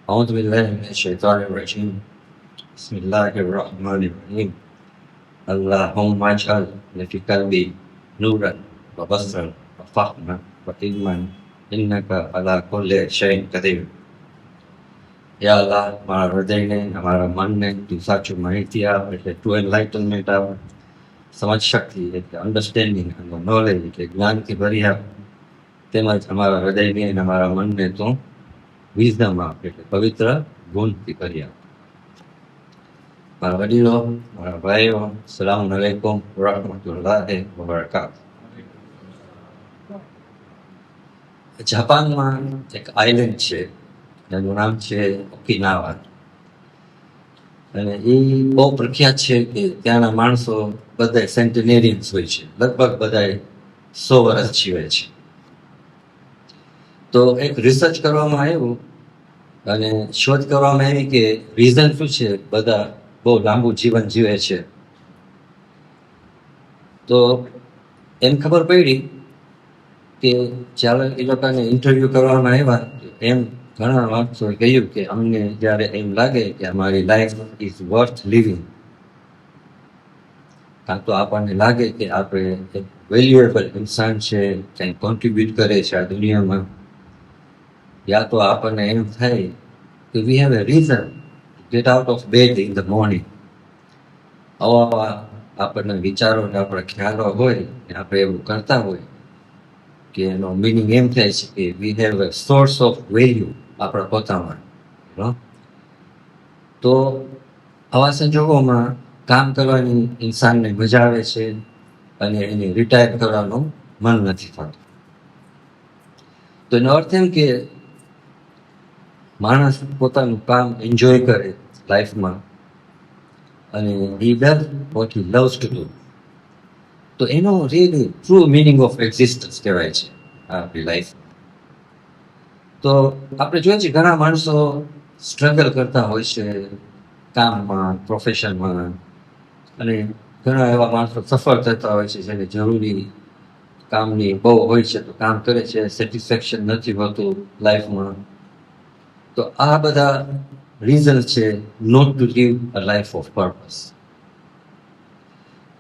أعوذ بالله من الشيطان الرجيم بسم الله الرحمن الرحيم اللهم اجعل في قلبي نورا وبصرا وفهما وعلما إنك على كل شيء قدير. યા અલ્લાહ, મારા હૃદયને અમારા મનને તું સાચું માહિતી આપ, એટલે ટુ એનલાઇટનમેન્ટ આપ, સમજ શક્તિ એટલે અન્ડરસ્ટેન્ડિંગ અને નોલેજ એટલે જ્ઞાનથી ભરી આપ, તેમજ અમારા હૃદયને અને અમારા મનને તું વિઝડમ આપ એટલે પવિત્ર ગુણથી ભરી આપ. મારા વડીલો, મારા ભાઈઓ, સલામ અલૈકુમ વરહમતુલ્લાહિ વબરકાતુહ. જાપાનમાં એક આઇલેન્ડ છે જેનું નામ છે ઓકિનાવા, અને એ બહુ પ્રખ્યાત છે કે ત્યાંના માણસો બધા સેન્ટેનેરિયન્સ હોય છે, લગભગ બધા 100 વર્ષ જીવે છે. તો એક રિસર્ચ કરવામાં આવ્યું અને શોધ કરવામાં આવી કે રીઝન શું છે બધા બહુ લાંબુ જીવન જીવે છે. તો એમ ખબર પડી કે જ્યારે એ લોકોને ઇન્ટરવ્યૂ કરવામાં આવ્યા, એમ ઘણા માણસોએ કહ્યું કે અમને જ્યારે એમ લાગે કે અમારી લાઈફ ઇઝ વર્થ લિવિંગ, કાં તો આપણને લાગે કે આપણે એક વેલ્યુએબલ ઇન્સાન છે, કંઈ કોન્ટ્રીબ્યુટ કરે છે આ દુનિયામાં, યા તો આપણને એમ થાય કે we have a reason to get out of bed in the morning. આવા આપણને વિચારો ને આપણા ખ્યાલો હોય ને આપણે એવું કરતા હોય કે એનો મિનિંગ એમ થાય છે કે we have A source of value આપણા પોતામાં. તો આવા સંજોગોમાં કામ કરવાની ઇન્સાનને મજા આવે છે અને એને રિટાયર કરવાનું મન નથી થતું. તો એનો અર્થ એમ કે માણસ પોતાનું કામ એન્જોય કરે લાઈફમાં અને he does what he loves to do. તો એનો really true meaning of existence કહેવાય છે આપણી લાઈફ. તો આપણે જોઈએ છીએ ઘણા માણસો સ્ટ્રગલ કરતા હોય છે કામમાં, પ્રોફેશનમાં, અને ઘણા એવા માણસો સફળ થતા હોય છે જેને જરૂરી કામની બહુ હોય છે તો કામ કરે છે, સેટિસ્ફેક્શન નથી હોતું લાઈફમાં. તો આ બધા રીઝન છે not to live a life of purpose.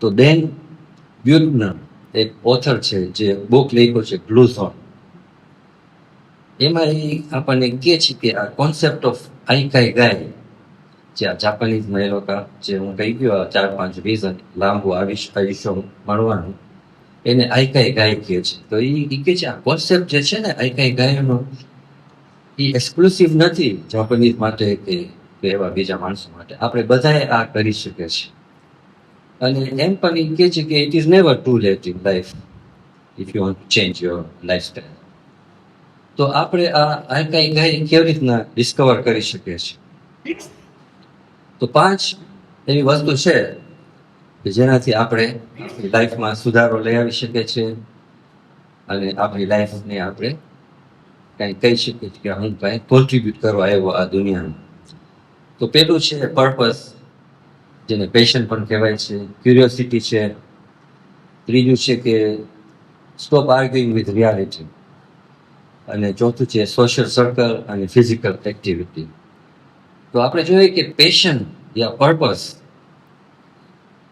તો ડેન બ્યુકનર એક ઓથર છે જે બુક લખ્યો છે બ્લુ ઝોન. એમાં એ આપણને કહે છે કે આ કોન્સેપ્ટ ઓફ આઈકાઈગાઈ, જે આ જાપાનીઝમાં એ લોકો જે હું કહી ગયો 4-5 રીઝન લાંબુ આયુષ્ય મળવાનું, એને આઈકાઈગાઈ કહે છે. તો એ કહે છે આ કોન્સેપ્ટ જે છે ને આઈકાઈગાઈનો, એ એક્સક્લુસિવ નથી જાપાનીઝ માટે કે એવા બીજા માણસો માટે, આપણે બધાએ આ કરી શકીએ છીએ. અને એમ પણ એ કહે છે કે it is never too late in life if you want to change your lifestyle. તો આપણે આ આઈકાઈગાઈ કેવી રીતના ડિસ્કવર કરી શકીએ છીએ? તો 5 એવી વસ્તુ છે કે જેનાથી આપણે લાઈફમાં સુધારો લઈ આવી શકીએ છીએ અને આપણી લાઈફને આપણે કંઈ કહી શકીએ કે હું કંઈ કોન્ટ્રીબ્યુટ કરવા આવ્યો આ દુનિયામાં. તો પેલું છે પર્પસ, જેને પેશન પણ કહેવાય છે, ક્યુરિયોસિટી છે. ત્રીજું છે કે સ્ટોપ આર્ગ્યુઇંગ વિથ રિયાલિટી, અને ચોથું છે સોશિયલ સર્કલ અને ફિઝિકલ એક્ટિવિટી. તો આપણે જોઈએ કે પેશન યા પર્પસ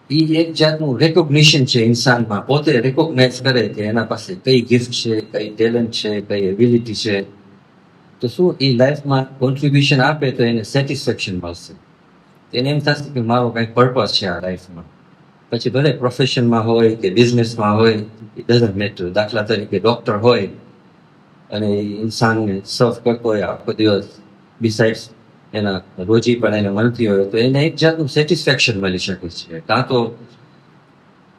એ એક જાતનું રેકોગ્નિશન છે ઇન્સાનમાં, પોતે રેકોગ્નાઇઝ કરે કે એના પાસે કઈ ગિફ્ટ છે, કઈ ટેલેન્ટ છે, કઈ એબિલિટી છે. તો શું એ લાઈફમાં કોન્ટ્રીબ્યુશન આપે તો એને સેટિસ્ફેક્શન મળશે, એને એમ થશે કે મારો કંઈક પર્પસ છે આ લાઈફમાં. પછી ભલે પ્રોફેશનમાં હોય કે બિઝનેસમાં હોય, ઇટ ડઝન્ટ મેટર. દાખલા તરીકે ડૉક્ટર હોય અને ઇન્સાનને સર્વ કરતો હોય આખો દિવસ, બિસાઇડ્સ એના રોજી પણ એને મળતી હોય, તો એને એક જાતનું સેટિસ્ફેક્શન મળી શકે છે. કાં તો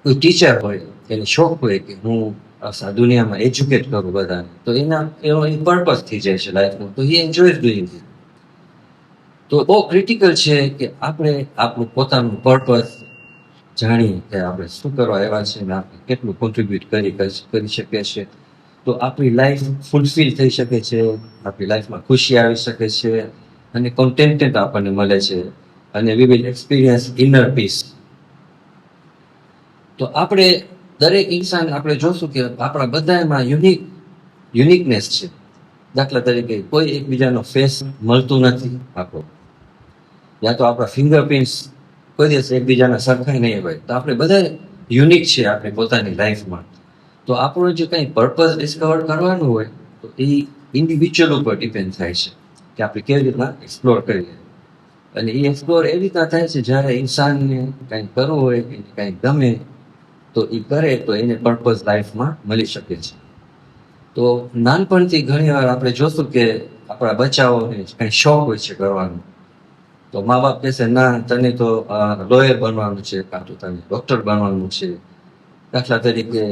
કોઈ ટીચર હોય, એને શોખ હોય કે હું આ દુનિયામાં એજ્યુકેટ કરું બધાને, તો એનો પર્પસ થઈ જાય છે લાઈફનું, તો એ એન્જોય ડુઈંગ ઇટ. તો બહુ ક્રિટિકલ છે કે આપણે આપણું પોતાનું પર્પસ જાણીએ કે આપણે શું કરવા આવ્યા છે અને આપણે કેટલું કોન્ટ્રીબ્યુટ કરી શકીએ છીએ. તો આપણી લાઈફ ફૂલફિલ થઈ શકે છે, આપણી લાઈફમાં ખુશી આવી શકે છે અને કોન્ટેન્ટેડ આપણને મળે છે, અને we will experience inner peace. તો આપણે દરેક ઇન્સાન આપણે જોશું કે આપણા બધામાં યુનિકનેસ છે. દાખલા તરીકે કોઈ એકબીજાનો ફેસ મળતું નથી આપણો, યા તો આપણા ફિંગરપ્રિન્ટ્સ કોઈ દિવસ એકબીજાના સરખા નહીં હોય, તો આપણે બધા યુનિક છે આપણી પોતાની લાઈફમાં. તો આપણું જે કંઈ પર્પઝ ડિસ્કવર કરવાનું હોય તો એ ઇન્ડિવિજ્યુઅલ ઉપર ડિપેન્ડ થાય છે કે આપણે કેવી રીતના એક્સપ્લોર કરીએ. અને એ એક્સપ્લોર એવી રીતના થાય છે જ્યારે ઇન્સાનને કંઈ કરવું હોય, એને કંઈ ગમે તો એ કરે તો એને પર્પઝ લાઈફમાં મળી શકે છે. તો નાનપણથી ઘણીવાર આપણે જોશું કે આપણા બચ્ચાઓને કંઈ શોખ હોય છે કરવાનો, તો મા બાપ કહેશે ના તને તો લોયર બનવાનું છે, કાં તો તને ડૉક્ટર બનવાનું છે. દાખલા તરીકે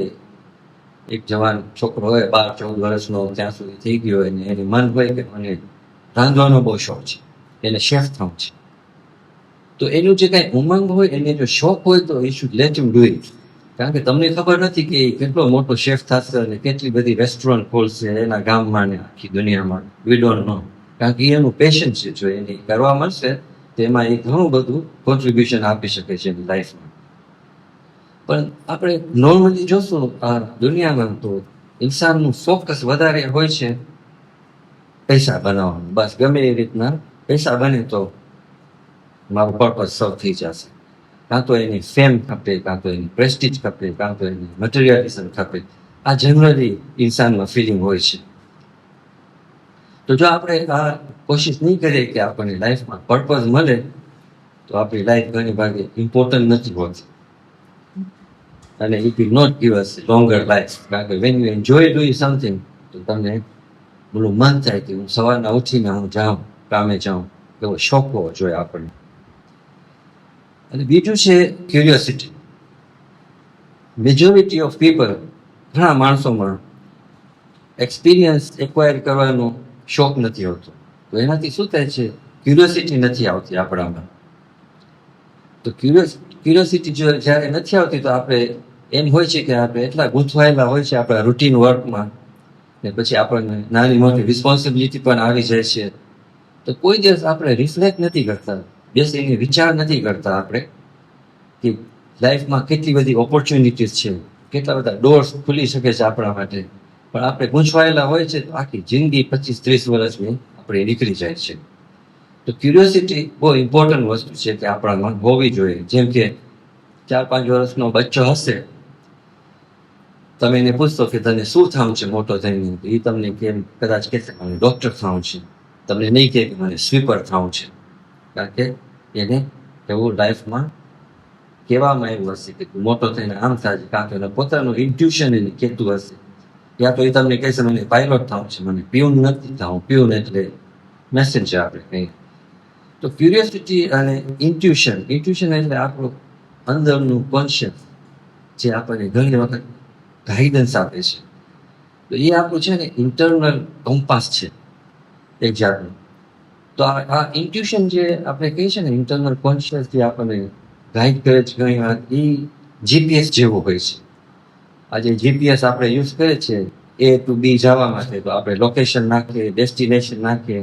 એક જવાન છોકરો હોય 12-14 વર્ષનો ત્યાં સુધી થઈ ગયો હોય ને એને મન હોય કે મને રાંધવાનો બહુ શોખ છે, એને શેફ થવું છે. તો એનું જે કાંઈ ઉમંગ હોય, એને જો શોખ હોય તો એ should let him do it. કારણ કે તમને ખબર નથી કે એ કેટલો મોટો શેફ થશે અને કેટલી બધી રેસ્ટોરન્ટ ખોલશે એના ગામમાં ને આખી દુનિયામાં. We don't know. કારણ કે એનું પેશન છે, જો એને કરવા મળશે તો એમાં એ ઘણું બધું કોન્ટ્રીબ્યુશન આપી શકે છે એની લાઈફમાં. પણ આપણે નોર્મલી જોશું આ દુનિયામાં તો ઇન્સાનનું ફોકસ વધારે હોય છે પૈસા બનાવવાનું. બસ ગમે એ રીતના પૈસા બને તો મારું પર્પઝ સર્વ થઈ જશે. કાં તો એની ફેમ ખપે, કાં તો એની પ્રેસ્ટીજ ખપે, કાં તો એની મટીરિયલિઝમ ખપે. આ જનરલી ઇન્સાનમાં ફિલિંગ હોય છે. તો જો આપણે આ કોશિશ નહીં કરીએ કે આપણને લાઈફમાં પર્પઝ મળે તો આપણી લાઈફ ઘણી ભાગે ઇમ્પોર્ટન્ટ નથી હોતી અને it will not give us longer life. કારણ કે when you enjoy doing something તો તમને બોલું મન થાય કે હું સવારના ઉઠીને હું જાઉં, કામે જાઉં, એવો શોખ હોવો જોઈએ આપણને. અને બીજું છે ક્યુરિયોસિટી. મેજોરિટી ઓફ પીપલ, ઘણા માણસોમાં એક્સપિરિયન્સ એક્વાયર કરવાનો શોખ નથી હોતો. તો એનાથી શું થાય છે, ક્યુરિયોસિટી નથી આવતી આપણામાં. તો ક્યુરિયોસિટી જો જ્યારે નથી આવતી તો આપણે એમ હોય છે કે આપણે એટલા ગૂંથવાયેલા હોય છે આપણા રૂટીન વર્કમાં, ને પછી આપણને નાની મોટી રિસ્પોન્સિબિલિટી પણ આવી જાય છે. તો કોઈ દિવસ આપણે રિફ્લેક્ટ નથી કરતા, બેસીને વિચાર નથી કરતા આપણે કે લાઈફમાં કેટલી બધી ઓપોર્ચ્યુનિટીઝ છે, કેટલા બધા ડોર્સ ખુલી શકે છે આપણા માટે. પણ આપણે ગૂંચવાયેલા હોય છે તો આખી જિંદગી 25-30 વર્ષની આપણે નીકળી જાય છે. તો ક્યુરિયોસિટી બહુ ઇમ્પોર્ટન્ટ વસ્તુ છે કે આપણામાં હોવી જોઈએ. જેમ કે 4-5 વર્ષનો બચ્ચો હશે, તમે એને પૂછશો કે તને શું થવું છે મોટો થઈને, એ તમને કેમ કદાચ કહેશે મને ડૉક્ટર થવું છે. તમને નહીં કહે કે મને સ્વીપર થવું છે, કારણ કે એને એવું લાઈફમાં કહેવામાં એવું હશે કે તું મોટો થઈને આમ થાય. કારણ કે એને પોતાનું ઇન્ટ્યુશન એને કહેતું હશે. યા તો એ તમને કહેશે મને પાયલોટ થવું છે, મને પ્યુન નથી થવું. પ્યુન એટલે મેસેન્જર આપણે કહીએ. તો ક્યુરિયોસિટી અને ઇન્ટ્યુશન એટલે આપણું અંદરનું કોન્શિયસ જે આપણને ઘણી વખત ગાઈડન્સ આપે છે. તો એ આપણું છે ને ઇન્ટરનલ કમ્પાસ છે એક જાતનું. તો આ ઇન્ટ્યુશન જે આપણે કહીએ છીએ ને, ઇન્ટરનલ કોન્શિયસ જે આપણને ગાઈડ કરે છે ઘણી વાર, એ જીપીએસ જેવું હોય છે. આજે જીપીએસ આપણે યુઝ કરીએ છીએ A to B જવા માટે, તો આપણે લોકેશન નાખીએ, ડેસ્ટિનેશન નાખીએ,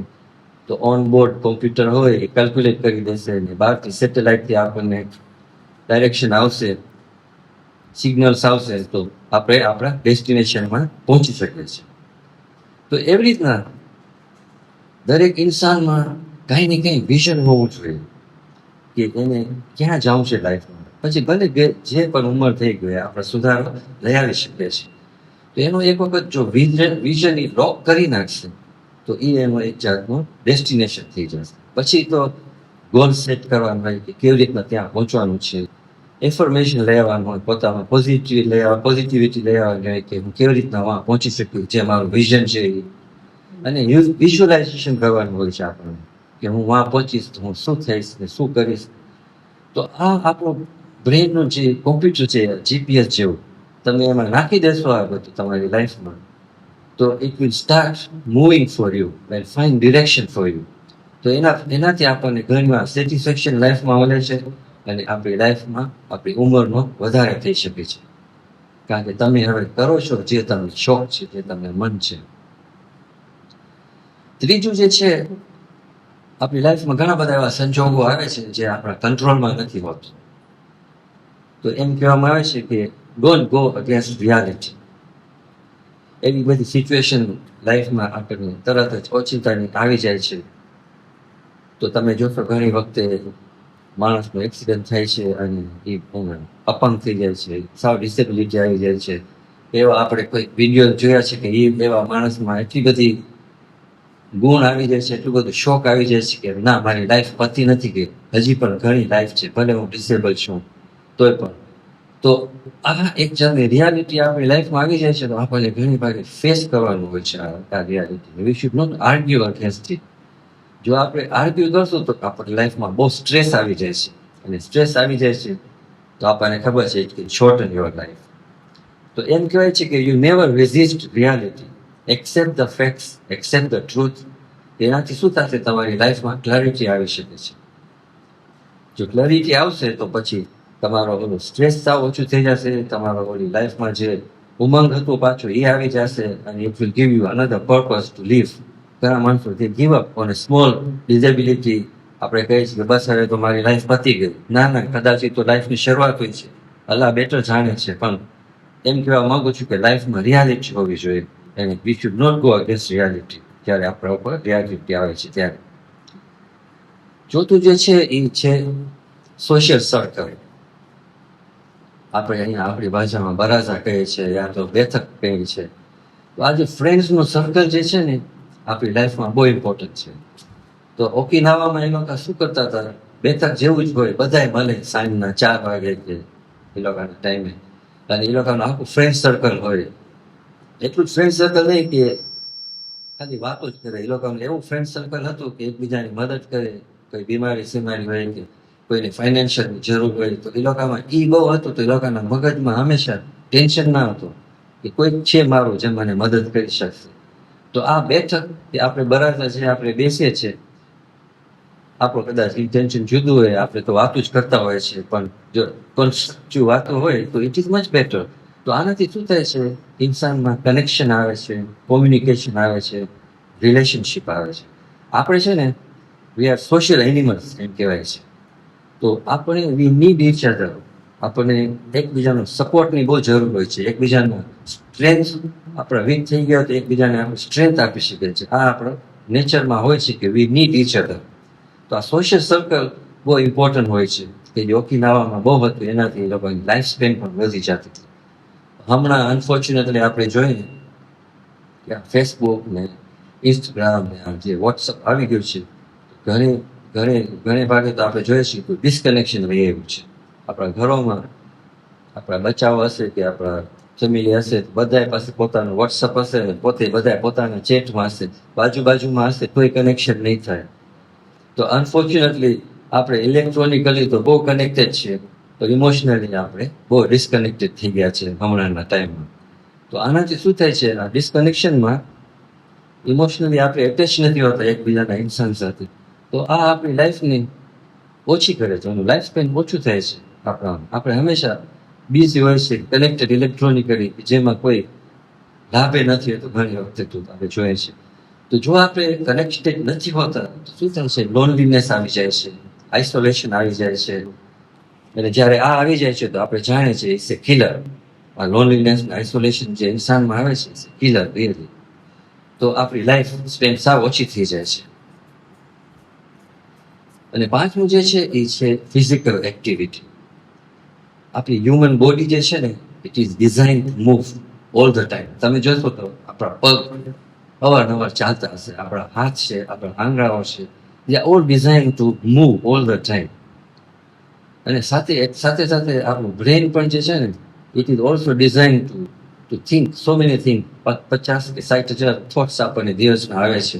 તો ઓન બોર્ડ કોમ્પ્યુટર હોય એ કેલ્ક્યુલેટ કરી દેશે ને બહારથી સેટેલાઇટથી આપણને ડાયરેક્શન આવશે, સિગ્નલ્સ આવશે, તો આપણે આપણા ડેસ્ટિનેશનમાં પહોંચી શકીએ છીએ. તો એવી રીતના દરેક ઇન્સાનમાં કંઈ ને કંઈ વિઝન હોવું જોઈએ કે એને ક્યાં જવું છે લાઈફમાં. પછી ભલે જે પણ ઉંમર થઈ ગઈ આપણે સુધારો લઈ આવી શકીએ છીએ. તો એનો એક વખત જો વિઝન એ લોક કરી નાખશે તો એ એનો એક જાતનો ડેસ્ટિનેશન થઈ જશે. પછી તો ગોલ સેટ કરવાનું હોય કે કેવી રીતના ત્યાં પહોંચવાનું છે, ઇન્ફોર્મેશન લેવાનું હોય, પોતામાં પોઝિટિવિટી લેવાની હોય કે હું કેવી રીતના વहाँ પહોંચી શકું, જે મારું વિઝન છે એ. અને વિઝ્યુલાઇઝેશન કરવાનું હોય છે આપણને કે હું વहाँ પહોંચીશ તો હું શું થઈશ ને શું કરીશ. તો આ આપણો બ્રેનનું જે કોમ્પ્યુટર છે જીપીએસ જેવું, તમે એમાં નાખી દેશો આ બધું તમારી લાઈફમાં, તો it will start moving for you and find direction for you. તો એનાથી આપણને ઘણીવાર સેટિસ્ફેક્શન લાઈફમાં મળે છે અને આપણી લાઈફમાં આપણી ઉંમરનો વધારે થઈ શકે છે. કારણ કે તમે હવે કરો છો જે તમને શોખ છે, જે તમને મન છે. ત્રીજું જે છે, આપણી લાઈફમાં ઘણા બધા એવા સંજોગો આવે છે જે આપણા કંટ્રોલમાં નથી હોતું. તો એમ કહેવામાં આવે છે કે ડોન્ટ ગો અગેન્સ્ટ રિયાલિટી. એવી બધી સિચ્યુએશન લાઈફમાં આપણને તરત જ ઓચિંતાની આવી જાય છે. તો તમે જોશો ઘણી વખતે માણસનો એક્સિડન્ટ થાય છે અને એ અપંગ થઈ જાય છે, સાવ ડિસેબિલિટી આવી જાય છે. એવા આપણે કોઈ વિડીયો જોયા છે કે એ એવા માણસમાં એટલી બધી ગુણ આવી જાય છે, એટલું બધું શોક આવી જાય છે કે ના, મારી લાઈફ પતી નથી ગઈ, હજી પણ ઘણી લાઈફ છે, ભલે હું ડિસેબલ છું તોય પણ. તો આ એક જાતની રિયાલિટી આપણી લાઈફમાં આવી જાય છે, તો આપણને ઘણી વાર ફેસ કરવાનું હોય છે આ reality. We should not argue against it. જો આપણે આર્ગ્યુ કરશું તો આપણી લાઈફમાં બહુ સ્ટ્રેસ આવી જાય છે, અને સ્ટ્રેસ આવી જાય છે તો આપણને ખબર છે કે શોર્ટન યોર લાઈફ. તો એમ કહેવાય છે કે you never resist reality, accept the facts, accept the truth. એનાથી શું થશે? તમારી લાઈફમાં ક્લેરિટી આવી શકે છે. જો ક્લેરિટી આવશે તો પછી તમારો ઓલું સ્ટ્રેસ સાવ ઓછું થઈ જશે, તમારો ઓલી લાઈફમાં જે ઉમંગ હતું પાછું એ આવી જશે, અને it will give you another purpose to live. ઘણા માણસો તે give up on small disability. આપણે કહીએ છીએ કે બસ હવે તો મારી લાઈફ પતી ગઈ. ના ના, કદાચ એ તો લાઈફની શરૂઆત હોય છે, અલ્લાહ બેટર જાણે છે. પણ એમ કહેવા માંગુ છું કે લાઈફમાં રિયાલિટી હોવી જોઈએ, અને we should not go against reality. જ્યારે આપણા ઉપર રિયાલિટી આવે છે ત્યારે. ચોથું જે છે એ છે સોશિયલ સર્કલ. આપણે અહીંયા આપણી ભાષામાં બરાઝા કહીએ છીએ, યા તો બેઠક કહીએ છીએ. તો આ જે ફ્રેન્ડ્સનું સર્કલ જે છે ને આપણી લાઈફમાં બહુ ઇમ્પોર્ટન્ટ છે. તો ઓકિનાવામાં એ લોકો શું કરતા હતા? બેઠક જેવું જ હોય, બધાય મળે સાંજના 4 વાગે કે એ લોકોના ટાઈમે, અને એ લોકોનું આખું ફ્રેન્ડ સર્કલ હોય. એટલું જ ફ્રેન્ડ સર્કલ નહીં કે ખાલી વાતો જ કરે, એ લોકોનું એવું ફ્રેન્ડ સર્કલ હતું કે એકબીજાની મદદ કરે. કોઈ બીમારી હોય કે કોઈને ફાઇનાન્શિયલની જરૂર હોય તો એ લોકોમાં બહુ હતું. તો એ લોકોના મગજમાં હંમેશા ટેન્શન ના હતું કે કોઈક છે મારું જે મને મદદ કરી શકશે. તો આ બેઠક કે આપણે બરાબર છે, આપણે બેસીએ છીએ, આપણું કદાચ ઇન્ટેન્શન જુદું હોય, આપણે તો વાતો જ કરતા હોય છે, પણ જો કન્સ્ટ્રક્ટિવ વાતો હોય તો ઇટ ઇઝ મચ બેટર. તો આનાથી શું થાય છે? ઇન્સાનમાં કનેક્શન આવે છે, કોમ્યુનિકેશન આવે છે, રિલેશનશિપ આવે છે. આપણે છે ને વી આર સોશિયલ એનિમલ્સ એમ કહેવાય છે. તો આપણે વી નીડ ઈચ અધર. આપણને એકબીજાનો સપોર્ટની બહુ જરૂર હોય છે. એકબીજાનો સ્ટ્રેન્થ, આપણે વીક થઈ ગયા તો એકબીજાને આપણે સ્ટ્રેન્થ આપી શકીએ છીએ. આ આપણો નેચરમાં હોય છે કે વી નીડ ઈચ અધર. તો આ સોશિયલ સર્કલ બહુ ઇમ્પોર્ટન્ટ હોય છે, કે જે ઓકિનાવામાં બહુ હતું. એનાથી એ લોકોની લાઈફ સ્પેન પણ વધી જતી હતી. હમણાં અનફોર્ચ્યુનેટલી આપણે જોઈએ કે આ ફેસબુક ને ઇન્સ્ટાગ્રામ ને આ જે વોટ્સઅપ આવી ગયું છે, ઘણી ભાગે તો આપણે જોઈએ છીએ કે ડિસ્કનેક્શન રહી આવ્યું છે. આપણા ઘરોમાં આપણા બચ્ચાઓ હશે કે આપણા ફેમિલી હશે, બધા પાસે પોતાનું વોટ્સઅપ હશે, પોતે બધા પોતાના ચેટમાં હશે, બાજુમાં હશે, કોઈ કનેક્શન નહીં થાય. તો અનફોર્ચ્યુનેટલી આપણે ઇલેક્ટ્રોનિકલી તો બહુ કનેક્ટેડ છીએ, તો ઇમોશનલી આપણે બહુ ડિસ્કનેક્ટેડ થઈ ગયા છે હમણાંના ટાઈમમાં. તો આનાથી શું થાય છે? આ ડિસ્કનેક્શનમાં ઇમોશનલી આપણે એટેચ નથી હોતા એકબીજાના ઇન્સાન સાથે. તો આ આપણી લાઈફને ઓછી કરે છે, એનું લાઈફ સ્પેન ઓછું થાય છે. આપણે હંમેશા બિઝી હોય છે, કનેક્ટેડ ઇલેક્ટ્રોનિકલી, જેમાં કોઈ લાભે નથી હોતો. ઘણી વખતે તો આપણે જોઈએ છે. તો જો આપણે કનેક્ટેડ નથી હોતા તો શું થાય છે? લોનલીનેસ આવી જાય છે, આઇસોલેશન આવી જાય છે. અને જ્યારે આ આવી જાય છે તો આપણે જાણીએ છીએ ઇટ્સ એ કિલર. આ લોનલીનેસ આઇસોલેશન જે ઇન્સાનમાં આવે છે, કિલર રિયલી. તો આપણી લાઈફ સ્પેન સાવ ઓછી થઈ જાય છે. અને પાંચમું જે છે એ છે ફિઝિકલ એક્ટિવિટી. આપણી હ્યુમન બોડી જે છે ને, it is design to move all the time. તમે જોશો તો આપણા પગ અવારનવાર ચાલતા હશે, આપણા હાથ છે, આપણા આંગળાઓ છે, they are all design to move all the time. અને સાથે સાથે આપણું બ્રેન પણ જે છે ને, it is also design two think so many thing. 50 કે 60,000 થોટ્સ આપણને દિવસમાં આવે છે.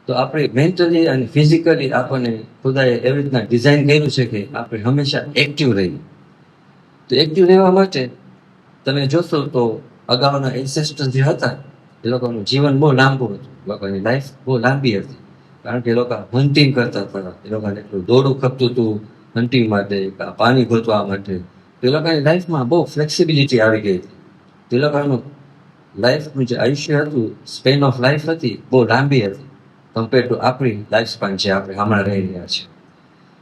તો આપણે મેન્ટલી અને ફિઝિકલી આપણને ખુદાએ એવી રીતના ડિઝાઇન કર્યું છે કે આપણે હંમેશા એક્ટિવ રહીએ. તો એક્ટિવ રહેવા માટે તમે જોશો તો અગાઉના એન્સેસ્ટર જે હતા એ લોકોનું જીવન બહુ લાંબુ હતું, એ લોકોની લાઈફ બહુ લાંબી હતી. કારણ કે એ લોકો હન્ટિંગ કરતા હતા, એ લોકોને એટલું દોડું ખપતું હતું હન્ટિંગ માટે, પાણી ગોતવા માટે. તો એ લોકોની લાઈફમાં બહુ ફ્લેક્સિબિલિટી આવી ગઈ હતી. એ લોકોનું લાઈફનું જે આયુષ્ય હતું, સ્પેન ઓફ લાઈફ હતી, બહુ લાંબી હતી કમ્પેર ટુ આપણી લાઈફ સ્પાન જે આપણે હમણાં રહી રહ્યા છીએ.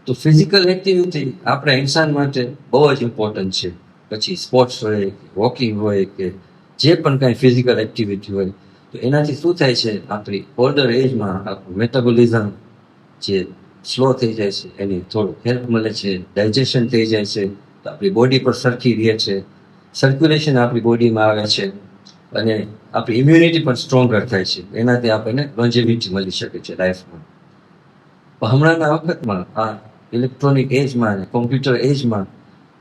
તો ફિઝિકલ એક્ટિવિટી આપણા ઇન્સાન માટે બહુ જ ઇમ્પોર્ટન્ટ છે. પછી સ્પોર્ટ્સ હોય, વોકિંગ હોય કે જે પણ કાંઈ ફિઝિકલ એક્ટિવિટી હોય તો એનાથી શું થાય છે, આપણી ઓલ્ડર એજમાં આપણું મેટાબોલિઝમ જે સ્લો થઈ જાય છે, એની થોડું હેલ્પ મળે છે, ડાયજેશન થઈ જાય છે, તો આપણી બોડી પર સરખી રહે છે, સર્ક્યુલેશન આપણી બોડીમાં આવે છે, અને આપણી ઇમ્યુનિટી પણ સ્ટ્રોંગર થાય છે. એનાથી આપણને લોન્જેવિટી મળી શકે છે લાઈફમાં. પણ હમણાંના વખતમાં આ ઇલેક્ટ્રોનિક એજમાં અને કોમ્પ્યુટર એજમાં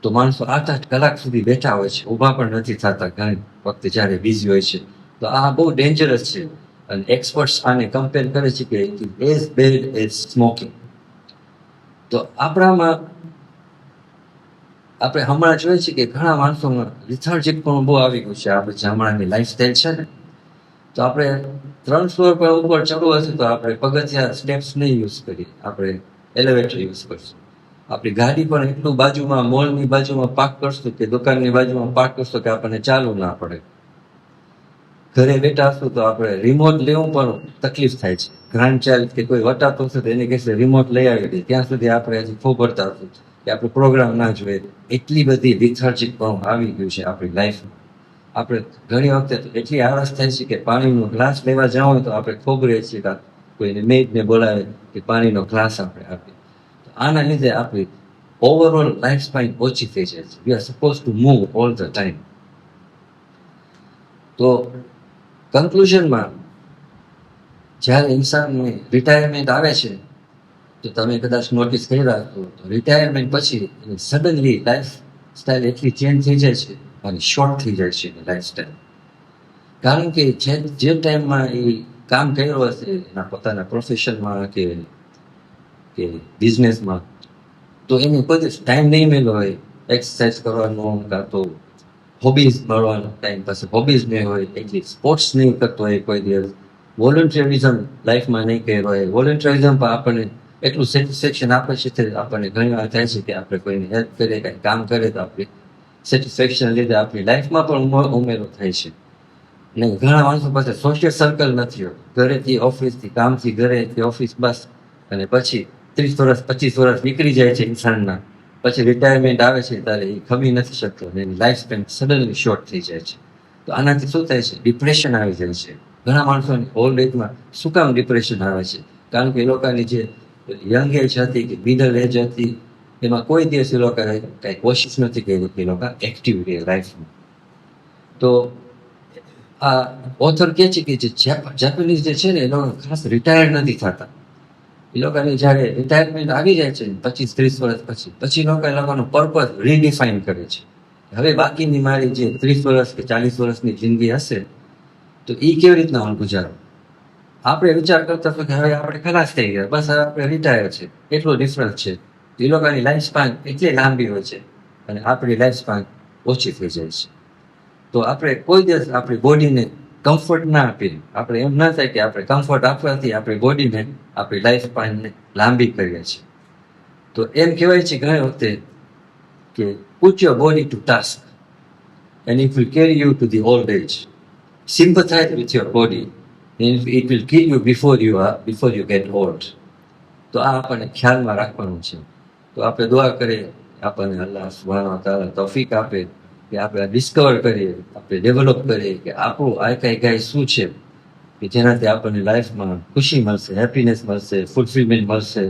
તો માણસો 8-8 કલાક સુધી બેઠા હોય છે, ઊભા પણ નથી થતા ઘણી વખતે જ્યારે બિઝી હોય છે. તો આ બહુ ડેન્જરસ છે, અને એક્સપર્ટ્સ આને કમ્પેર કરે છે કે એઝ બેડ એઝ સ્મોકિંગ. તો આપણામાં આપણે હમણાં જોઈએ છીએ કે ઘણા માણસોમાં લિથાર્જિક પણ બહુ આવી ગયું છે. આપણે જે હમણાંની લાઈફસ્ટાઈલ છે ને, તો આપણે 3 ફ્લોર પર ઉપર ચડવું હશે તો આપણે પગથિયા સ્ટેપ્સ નહીં યુઝ કરીએ, આપણે એલિવેટર યુઝ કરશું. આપણી ગાડી પણ એટલું બાજુમાં મોલની બાજુમાં પાર્ક કરશું કે દુકાનની બાજુમાં પાર્ક કરશું કે આપણને ચાલવું ના પડે. ઘરે બેઠા હશું તો આપણે રિમોટ લેવું પણ તકલીફ થાય છે. ગ્રાન્ડ ચાઇલ્ડ કે કોઈ વટાતો હશે તો એને કહેશે રિમોટ લઈ આવી દે, ત્યાં સુધી આપણે હજી ફોગરતા હશું કે આપણે પ્રોગ્રામ ના જોઈએ. એટલી બધી લિથાર્જિક પણ આવી ગયું છે આપણી લાઈફમાં. આપણે ઘણી વખતે તો એટલી આળસ થાય છે કે પાણીનો ગ્લાસ લેવા જાવ હોય તો આપણે ખોબરીએ છીએ કે કોઈને મેઇડને બોલાવે કે પાણીનો ગ્લાસ આપણે આપીએ. તો આના લીધે આપણી ઓવરઓલ લાઈફ સ્પાન ઓછી થઈ જાય છે. We are suppose to move all the time. તો કન્ક્લુઝનમાં જ્યારે ઇન્સાનને રિટાયરમેન્ટ આવે છે તો તમે કદાચ નોટિસ કર્યા હશો તો રિટાયરમેન્ટ પછી સડનલી લાઈફ સ્ટાઇલ એટલી ચેન્જ થઈ જાય છે અને શોર્ટ થઈ જાય છે એની લાઈફ સ્ટાઇલ. કારણ કે જે ટાઈમમાં એ કામ કર્યું હશે એના પોતાના પ્રોફેશનમાં કે બિઝનેસમાં, તો એને કોઈ ટાઈમ નહીં મળ્યો હોય એક્સરસાઇઝ કરવાનો, કાં તો હોબીઝ મળવાનો ટાઈમ પાસે હોબીઝ નહીં હોય, એટલી સ્પોર્ટ્સ નહીં કરતો હોય, કોઈ દિવસ વોલન્ટિયરિઝમ લાઈફમાં નહીં કર્યો હોય. વોલન્ટિયરિઝમ પણ આપણને એટલું સેટિસ્ફેક્શન આપે છે, આપણને ઘણી વાર થાય છે કે આપણે કોઈને હેલ્પ કરીએ, કંઈ કામ કરીએ તો આપણી સેટિસ્ફેક્શન લીધે આપણી લાઈફમાં પણ ઉમેરો થાય છે. ને ઘણા માણસો પાસે સોશિયલ સર્કલ નથી હોતું. ઘરેથી ઓફિસથી, કામથી ઘરેથી ઓફિસ, બસ. અને પછી 30 વર્ષ 25 વર્ષ નીકળી જાય છે ઇન્સાનના, પછી રિટાયરમેન્ટ આવે છે ત્યારે એ ખમી નથી શકતો અને એની લાઈફ સ્પેન સડનલી શોર્ટ થઈ જાય છે. તો આનાથી શું થાય છે? ડિપ્રેશન આવી જાય છે. ઘણા માણસોની ઓલ્ડ એજમાં શું કામ ડિપ્રેશન આવે છે? કારણ કે એ લોકોની જે યંગ એજ હતી કે મિડલ એજ હતી, એમાં કોઈ દિવસ એ લોકોએ કાંઈ કોશિશ નથી કરી કે એ લોકો એક્ટિવ રહે લાઈફમાં. તો આ ઓથર કહે છે કે જે જાપાનીઝ જે છે ને એ લોકો ખાસ રિટાયર્ડ નથી થતા. એ લોકોની જ્યારે રિટાયરમેન્ટ આવી જાય છે 25-30 વર્ષ પછી એ લોકોનો પર્પઝ રીડિફાઇન કરે છે. હવે બાકીની મારી જે 30 વર્ષ કે 40 વર્ષની જિંદગી હશે તો એ કેવી રીતના હું ગુજારું. આપણે વિચાર કરતા હતા કે હવે આપણે ખલાસ થઈ ગયા, બસ હવે આપણે રિટાયર છે, એટલો ડિફરન્સ છે. એ લોકોની લાઈફ સ્પાન એટલી લાંબી હોય છે અને આપણી લાઈફ સ્પાન ઓછી થઈ જાય છે. તો આપણે કોઈ દિવસ આપણી બોડીને કમ્ફર્ટ ના આપીએ. આપણે એમ ના થાય કે આપણે કમ્ફર્ટ આપવાથી આપણી બોડીને, આપણી લાઈફ સ્પાનને લાંબી કરીએ છીએ. તો એમ કહેવાય છે ઘણી વખતે કે put your body to task and it will carry you to the old age. Sympathize with your body and it will kill you before you get old. તો આ આપણને ખ્યાલમાં રાખવાનું છે. તો આપણે દુઆ કરીએ, આપણને અલ્લાહ સુબ્હાનહુ વ તઆલા તૌફીક આપે કે આપણે ડિસ્કવર કરીએ, આપણે ડેવલપ કરીએ કે આપણું આઈકાઈ શું છે કે જેનાથી આપણને લાઈફમાં ખુશી મળશે, હેપીનેસ મળશે, ફુલફિલમેન્ટ મળશે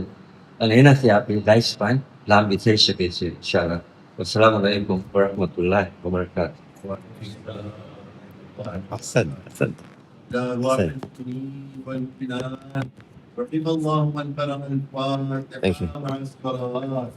અને એનાથી આપણી લાઈફ સ્પાન લાંબી થઈ શકે છે ઇન્શાઅલ્લાહ. અસ્સલામુ અલૈકુમ વરહમતુલ્લાહિ વબરકાતુહુ. أحسن أحسنت. والمسلمين والبلاد رحم الله من بلغ الفاتحة Thank you. مع الصلوات.